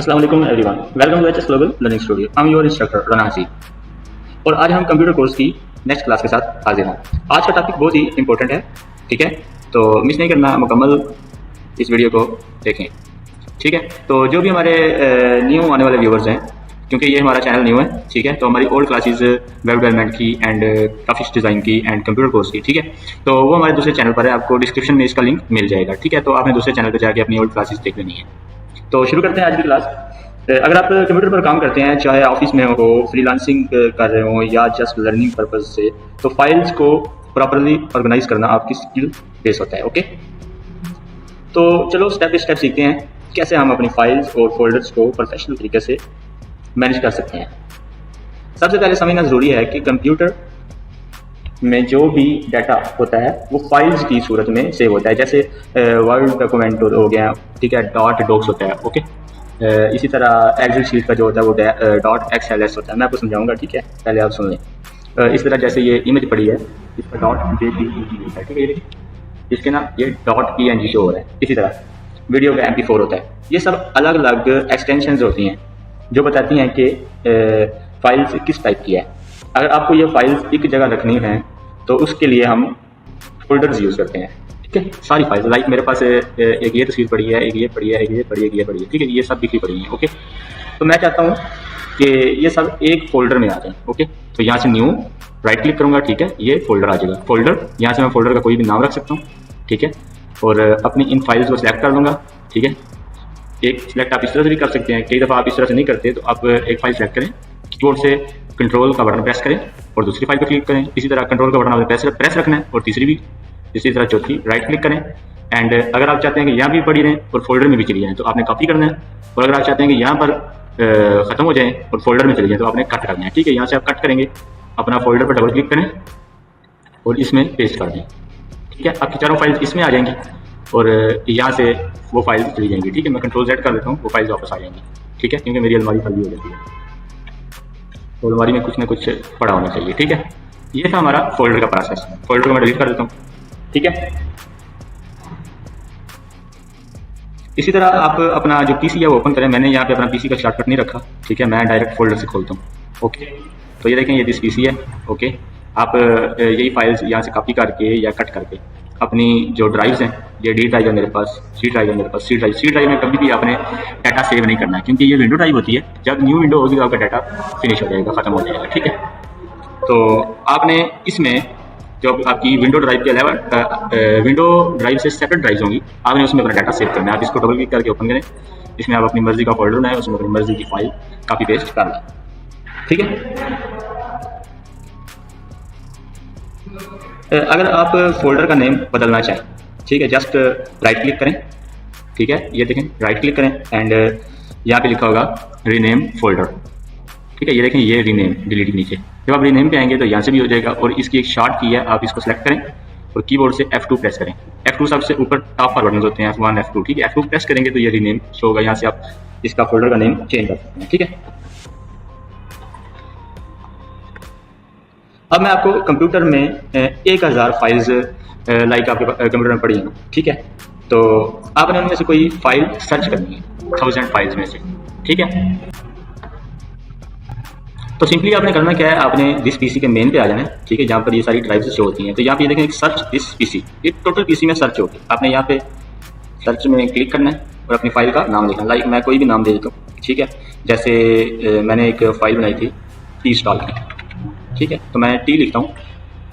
अस्सलाम वालेकुम everyone, welcome to HS global learning studio. I am your instructor Rana Haseeb और आज हम कंप्यूटर कोर्स की नेक्स्ट क्लास के साथ हाजिर हैं। आज का टॉपिक बहुत ही इंपॉर्टेंट है, ठीक है, तो मिस नहीं करना, मुकम्मल इस वीडियो को देखें, ठीक है। तो जो भी हमारे न्यू आने वाले व्यूवर्स हैं, क्योंकि ये हमारा चैनल न्यू है, ठीक है, तो हमारी ओल्ड क्लासेस वेब डेवलपमेंट की एंड ग्राफिक्स डिज़ाइन की एंड कंप्यूटर कोर्स की, ठीक है, तो वो हमारे दूसरे चैनल पर है। आपको डिस्क्रिप्शन में इसका लिंक मिल जाएगा, ठीक है, तो आपने दूसरे चैनल पर जाके अपनी ओल्ड क्लासेस देख लेनी है। तो शुरू करते हैं आज की क्लास। अगर आप कंप्यूटर पर काम करते हैं, चाहे ऑफिस में हो, फ्रीलांसिंग कर रहे हो या जस्ट लर्निंग पर्पज से, तो फाइल्स को प्रॉपरली ऑर्गेनाइज करना आपकी स्किल बेस होता है। ओके, तो चलो स्टेप बाय स्टेप सीखते हैं कैसे हम अपनी फाइल्स और फोल्डर्स को प्रोफेशनल तरीके से मैनेज कर सकते हैं। सबसे पहले समझना ज़रूरी है कि कंप्यूटर में जो भी डाटा होता है वो फाइल्स की सूरत में सेव होता है। जैसे वर्ड डॉक्यूमेंट हो गया, ठीक है, डॉट डॉक्स होता है, ओके। इसी तरह एक्सेल शीट का जो होता है वो डॉट एक्सएलएस होता है। मैं आपको समझाऊंगा, ठीक है, पहले आप सुन लें। इस तरह जैसे ये इमेज पड़ी है, इसका डॉट जेपीईजी होता है, ठीक है, इसके ना ये डॉट पीएनजी शो हो रहा है। इसी तरह वीडियो का MP4 होता है। ये सब अलग अलग एक्सटेंशंस होती हैं जो बताती हैं कि फाइल्स किस टाइप की है। अगर आपको ये फाइल्स एक जगह रखनी है तो उसके लिए हम फोल्डर्स यूज़ करते हैं, ठीक है। सारी फाइल्स, लाइक मेरे पास एक ये तस्वीर पड़ी है, एक ये पड़ी है, एक ये पड़ी है, एक ये पड़ी है, ठीक है, ये सब बिखरी पड़ी है, ओके। तो मैं चाहता हूँ कि ये सब एक फोल्डर में आ जाए, ओके। तो यहाँ से न्यू राइट क्लिक करूँगा, ठीक है, ये फोल्डर आ जाएगा। फोल्डर, यहाँ से मैं फोल्डर का कोई भी नाम रख सकता हूँ, ठीक है, और अपनी इन फाइल्स को सिलेक्ट कर लूँगा, ठीक है। एक सिलेक्ट आप इस तरह से भी कर सकते हैं, कई दफ़ा आप इस तरह से नहीं करते, तो आप एक फाइल सेलेक्ट करें, कीबोर्ड से कंट्रोल का बटन प्रेस करें और दूसरी फाइल पर क्लिक करें। इसी तरह कंट्रोल का बटन आपने प्रेस रखना है और तीसरी भी, इसी तरह चौथी राइट क्लिक करें। एंड अगर आप चाहते हैं कि यहाँ भी पड़ी रहें और फोल्डर में भी चली जाएँ तो आपने कॉपी करना है, और अगर आप चाहते हैं कि यहाँ पर ख़त्म हो जाए और फोल्डर में चली जाए तो आपने कट करना है, ठीक है। यहाँ से आप कट करेंगे, अपना फोल्डर पर डबल क्लिक करें और इसमें पेस्ट कर दें, ठीक है। आपकी चारों फाइल्स इसमें आ जाएंगी और यहाँ से वो फाइल चली जाएंगी, ठीक है। मैं कंट्रोल Z कर देता हूँ, वो फाइल्स वापस आ जाएंगी, ठीक है, क्योंकि मेरी अलमारी खाली हो जाती है तो अलमारी में कुछ ना कुछ पड़ा होना चाहिए, ठीक है। ये था हमारा फोल्डर का प्रोसेस। फोल्डर को मैं डिलीट कर देता हूँ, ठीक है। इसी तरह आप अपना जो PC है वो ओपन करें। मैंने यहाँ पे अपना PC का शॉर्टकट नहीं रखा, ठीक है, मैं डायरेक्ट फोल्डर से खोलता हूँ, ओके। तो ये देखें, ये दिस PC है, ओके। आप यही फाइल्स यहाँ से कॉपी करके या कट करके अपनी जो ड्राइव्स हैं, ये D ड्राइव है मेरे पास, C ड्राइव है मेरे पास, C ड्राइव में कभी भी आपने डाटा सेव नहीं करना है, क्योंकि ये विंडो ड्राइव होती है। जब न्यू विंडो होगी तो आपका डाटा फिनिश हो जाएगा, ख़त्म हो जाएगा, ठीक है। तो आपने इसमें जो आपकी विंडो ड्राइव के अलावा विंडो ड्राइव से सेपरेट ड्राइव्स होंगी, आपने उसमें अपना डाटा सेव करना है। आप इसको डबल क्लिक करके ओपन करें, इसमें आप अपनी मर्जी का फोल्डर बनाएं, उसमें अपनी मर्जी की फाइल कॉपी पेस्ट कर लें, ठीक है। अगर आप फोल्डर का नेम बदलना चाहें, ठीक है, जस्ट राइट क्लिक करें, ठीक है, ये देखें, राइट क्लिक करें एंड यहाँ पे लिखा होगा रीनेम फोल्डर, ठीक है, ये देखें, ये रीनेम डिलीट के नीचे। जब आप रीनेम पे आएंगे तो यहाँ से भी हो जाएगा और इसकी एक शॉर्ट की है, आप इसको सेलेक्ट करें और कीबोर्ड से F2 प्रेस करें। F2 सबसे ऊपर टॉप पर बटन होते हैं, F1 F2, ठीक है। F2 प्रेस करेंगे तो ये रीनेम शो होगा, यहाँ से आप इसका फोल्डर का नेम चेंज कर सकते हैं, ठीक है। अब मैं आपको कंप्यूटर में 1000 फाइल्स लाइक आपके कंप्यूटर में पड़ी हैं, ठीक है। तो आपने उनमें से कोई फाइल सर्च करनी है 1000 फाइल्स में से, ठीक है। तो सिंपली आपने करना क्या है, आपने दिस PC के मेन पे आ जाना है, ठीक है, जहाँ पर ये सारी ड्राइव्स शो होती हैं। तो यहाँ पे देखें, एक सर्च दिस PC, ये टोटल PC में सर्च होगी। आपने यहाँ पे सर्च में क्लिक करना है और अपनी फाइल का नाम लिखना है। लाइक मैं कोई भी नाम दे देता हूँ, ठीक है। जैसे मैंने एक फाइल बनाई थी टी स्टॉल की, ठीक है, तो मैं T लिखता हूँ,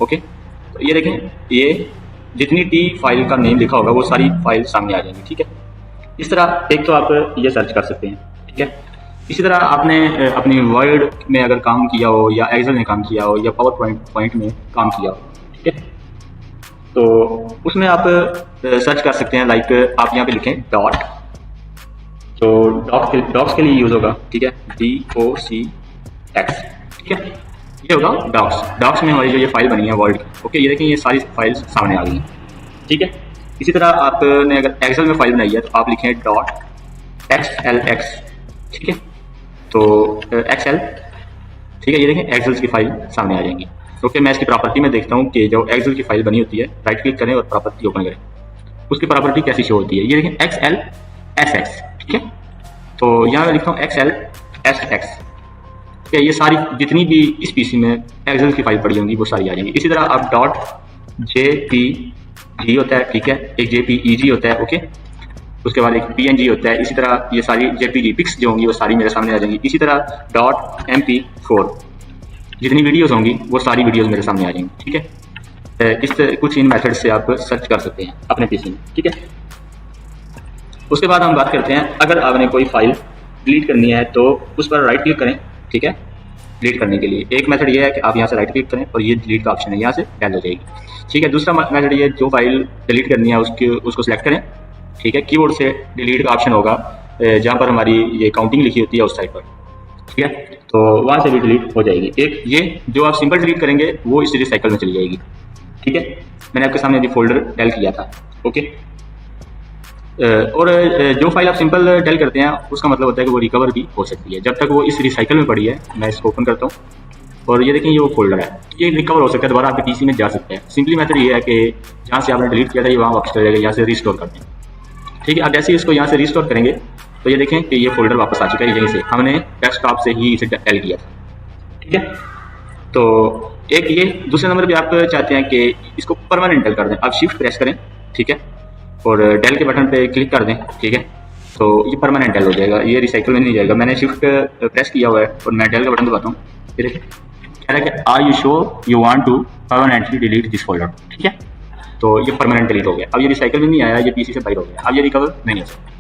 ओके। तो ये देखें, ये जितनी T फाइल का नेम लिखा होगा वो सारी फाइल सामने आ जाएंगी, ठीक है। इस तरह एक तो आप ये सर्च कर सकते हैं, ठीक है। इसी तरह आपने अपनी वर्ड में अगर काम किया हो या एक्सेल में काम किया हो या पावर पॉइंट में काम किया हो, ठीक है, तो उसमें आप सर्च कर सकते हैं। लाइक आप यहाँ पे लिखें डॉट, तो डॉक्स के लिए यूज़ होगा, ठीक है, DOCX, ठीक है, ये होगा डॉक्स में हमारी जो ये फाइल बनी है वर्ड की, ओके। ये देखें, ये सारी फाइल्स सामने आ गई हैं, ठीक है। इसी तरह आपने अगर एक्सेल में फाइल बनाई है तो आप लिखें डॉट XLX, ठीक है, तो एक्सेल, ठीक है, ये देखें, एक्सेल की फाइल सामने आ जाएंगी, ओके। मैं इसकी प्रॉपर्टी में देखता हूँ कि जो एक्सेल की फाइल बनी होती है, राइट क्लिक करें और प्रॉपर्टी ओपन करें, उसकी प्रॉपर्टी कैसी शो होती है। ये देखें XLSX, ठीक है, तो यहाँ मैं लिखता हूँ XL SX, कि ये सारी जितनी भी इस पीसी में एक्सेल की फाइल पड़ी होंगी वो सारी आ जाएंगी। इसी तरह अब डॉट JPG होता है, ठीक है, एक JPEG होता है, ओके, उसके बाद एक PNG होता है। इसी तरह ये सारी JPG पिक्स जो होंगी वो सारी मेरे सामने आ जाएंगी। इसी तरह डॉट MP4 जितनी वीडियोस होंगी वो सारी वीडियोस मेरे सामने आ जाएंगी, ठीक है। इस कुछ इन मेथड से आप सर्च कर सकते हैं अपने पीसी में, ठीक है। उसके बाद हम बात करते हैं, अगर आपने कोई फाइल डिलीट करनी है तो उस पर राइट क्लिक करें, ठीक है। डिलीट करने के लिए एक मेथड ये है कि आप यहाँ से राइट क्लिक करें और ये डिलीट का ऑप्शन है, यहाँ से डैल हो जाएगी, ठीक है। दूसरा मेथड ये, जो फाइल डिलीट करनी है उसको सिलेक्ट करें, ठीक है। कीबोर्ड से डिलीट का ऑप्शन होगा जहाँ पर हमारी ये काउंटिंग लिखी होती है उस साइड पर, ठीक है, तो वहाँ से भी डिलीट हो जाएगी। एक ये जो आप सिंपल डिलीट करेंगे वो इस साइकिल में चली जाएगी, ठीक है। मैंने आपके सामने अभी फोल्डर डेल किया था, ओके। और जो फाइल आप सिंपल डेल करते हैं उसका मतलब होता है कि वो रिकवर भी हो सकती है। जब तक वो इस रिसाइकल में पड़ी है, मैं इसको ओपन करता हूँ और ये देखें ये वो फोल्डर है, ये रिकवर हो सकता है, दोबारा आपके पीसी में जा सकता है। सिंपली मेथड ये है कि जहाँ से आपने डिलीट किया था ये वहाँ वापस चला जाएगा, यहाँ से रिस्टोर करते हैं, ठीक है। अब जैसे ही इसको यहाँ से रिस्टोर करेंगे तो ये देखें कि ये फोल्डर वापस आ चुका है, यहीं से हमने डेस्कटॉप से ही इसे डेल किया था, ठीक है। तो एक ये दूसरे नंबर पे आप चाहते हैं कि इसको परमानेंट डेल कर दें, आप शिफ्ट प्रेस करें, ठीक है, और डेल के बटन पे क्लिक कर दें, ठीक है, तो ये परमानेंट डेल हो जाएगा, ये रिसाइकिल में नहीं जाएगा। मैंने शिफ्ट प्रेस किया हुआ है और मैं डेल का बटन दबाता हूँ, ये देखिए कह रहा है कि are you sure you want to permanently delete this folder, ठीक है, तो ये परमानेंट डिलीट हो गया। अब ये रिसाइकिल में नहीं आया, ये पीसी से बाहर हो गया, अब ये रिकवर नहीं हो सकता।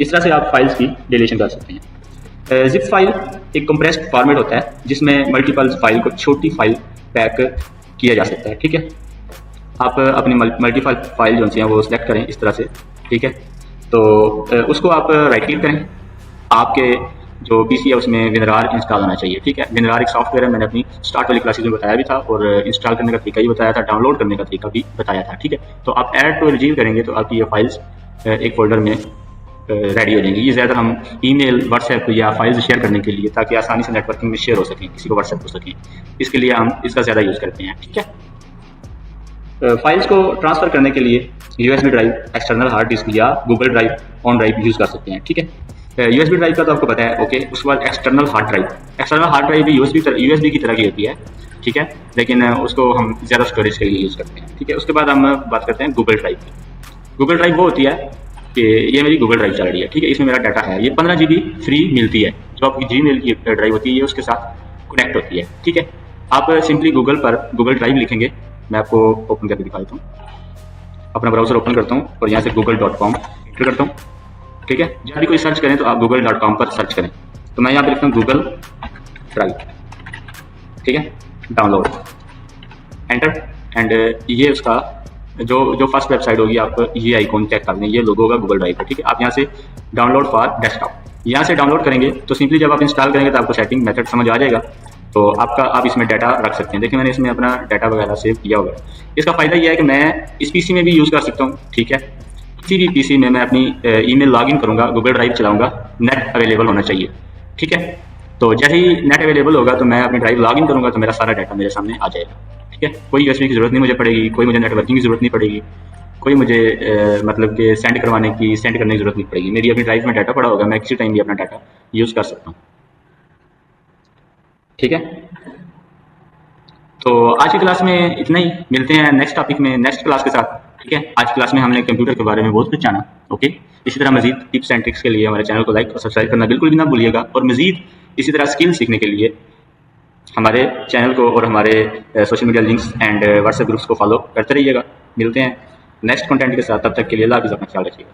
इस तरह से आप फाइल्स की डिलीशन कर सकते हैं। जिप फाइल एक कंप्रेस्ड फॉर्मेट होता है जिसमें मल्टीपल फाइल को छोटी फाइल पैक किया जा सकता है, ठीक है। आप अपनी मल्टीपल फाइल जो हैं वो सिलेक्ट करें इस तरह से, ठीक है, तो उसको आप राइट क्लिक करें, आपके जो पीसी है उसमें विनरार इंस्टॉल होना चाहिए, ठीक है। विनरार एक सॉफ्टवेयर है, मैंने अपनी स्टार्ट वाली क्लासेस में बताया भी था और इंस्टॉल करने का तरीका भी बताया था, डाउनलोड करने का तरीका भी बताया था, ठीक है। तो आप ऐड टू रिजीव करेंगे तो आपकी ये फाइल्स एक फोल्डर में रेडी हो जाएंगी। ये ज़्यादा हम ईमेल, व्हाट्सएप या फाइल्स शेयर करने के लिए, ताकि आसानी से नेटवर्किंग में शेयर हो सकें, किसी को व्हाट्सएप कर सकें, इसके लिए हम इसका ज़्यादा यूज़ करते हैं, ठीक है। फाइल्स को ट्रांसफ़र करने के लिए USB drive, external hard disk या Google drive, OneDrive use कर सकते हैं, ठीक है। USB ड्राइव का तो आपको पता है, ओके। उसके बाद एक्सटर्नल हार्ड ड्राइव भी USB की तरह की होती है, ठीक है, लेकिन उसको हम ज़्यादा स्टोरेज के लिए यूज़ करते हैं, ठीक है। उसके बाद हम बात करते हैं गूगल ड्राइव की। गूगल ड्राइव वो होती है कि ये मेरी गूगल ड्राइव चल रही है, ठीक है, इसमें मेरा डाटा है, ये 15 GB फ्री मिलती है, जो आपकी Gmail की ड्राइव होती है ये उसके साथ कनेक्ट होती है, ठीक है। आप सिंपली गूगल पर गूगल ड्राइव लिखेंगे, मैं आपको ओपन करके दिखा देता हूँ। अपना ब्राउजर ओपन करता हूँ और यहाँ से google.com एंटर करता हूँ, ठीक है। जब भी कोई सर्च करें तो आप google.com पर सर्च करें, तो मैं यहाँ पर लिखता हूँ गूगल ड्राइव, ठीक है, डाउनलोड, एंटर, एंड ये उसका जो फर्स्ट वेबसाइट होगी, आप ये आइकॉन चेक कर लें, ये लोगो होगा गूगल ड्राइव का, ठीक है। आप यहाँ से डाउनलोड फॉर डेस्कटॉप, यहाँ से डाउनलोड करेंगे तो सिंपली जब आप इंस्टॉल करेंगे तो आपको सेटिंग मेथड समझ आ जाएगा, तो आप इसमें डाटा रख सकते हैं। देखिए मैंने इसमें अपना डाटा वगैरह सेव किया हुआ है। इसका फ़ायदा यह है कि मैं इस पीसी में भी यूज़ कर सकता हूँ, ठीक है। किसी भी पीसी में मैं अपनी ईमेल लॉगिन करूँगा, गूगल ड्राइव चलाऊँगा, नेट अवेलेबल होना चाहिए, ठीक है। तो जैसे ही नेट अवेलेबल होगा तो मैं अपनी ड्राइव लॉगिन करूँगा तो मेरा सारा डाटा मेरे सामने आ जाएगा, ठीक है। कोई USB की ज़रूरत नहीं मुझे पड़ेगी, कोई मुझे नेटवर्किंग की ज़रूरत नहीं पड़ेगी, कोई मुझे मतलब कि सेंड करने की ज़रूरत नहीं पड़ेगी। मेरी अपनी ड्राइव में डाटा पड़ा होगा, मैं किसी टाइम भी अपना डाटा यूज़ कर सकता हूँ, ठीक है। तो आज की क्लास में इतना ही, मिलते हैं नेक्स्ट टॉपिक में नेक्स्ट क्लास के साथ, ठीक है। आज की क्लास में हमने कंप्यूटर के बारे में बहुत कुछ जाना, ओके। इसी तरह मजीद टिप्स एंड ट्रिक्स के लिए हमारे चैनल को लाइक और सब्सक्राइब करना बिल्कुल भी ना भूलिएगा, और मजीद इसी तरह स्किल सीखने के लिए हमारे चैनल को और हमारे social media links and WhatsApp groups को फॉलो करते रहिएगा। मिलते हैं नेक्स्ट कंटेंट के साथ, तब तक के लिए अल्लाह हाफ़िज़, अपना ख्याल रखिएगा।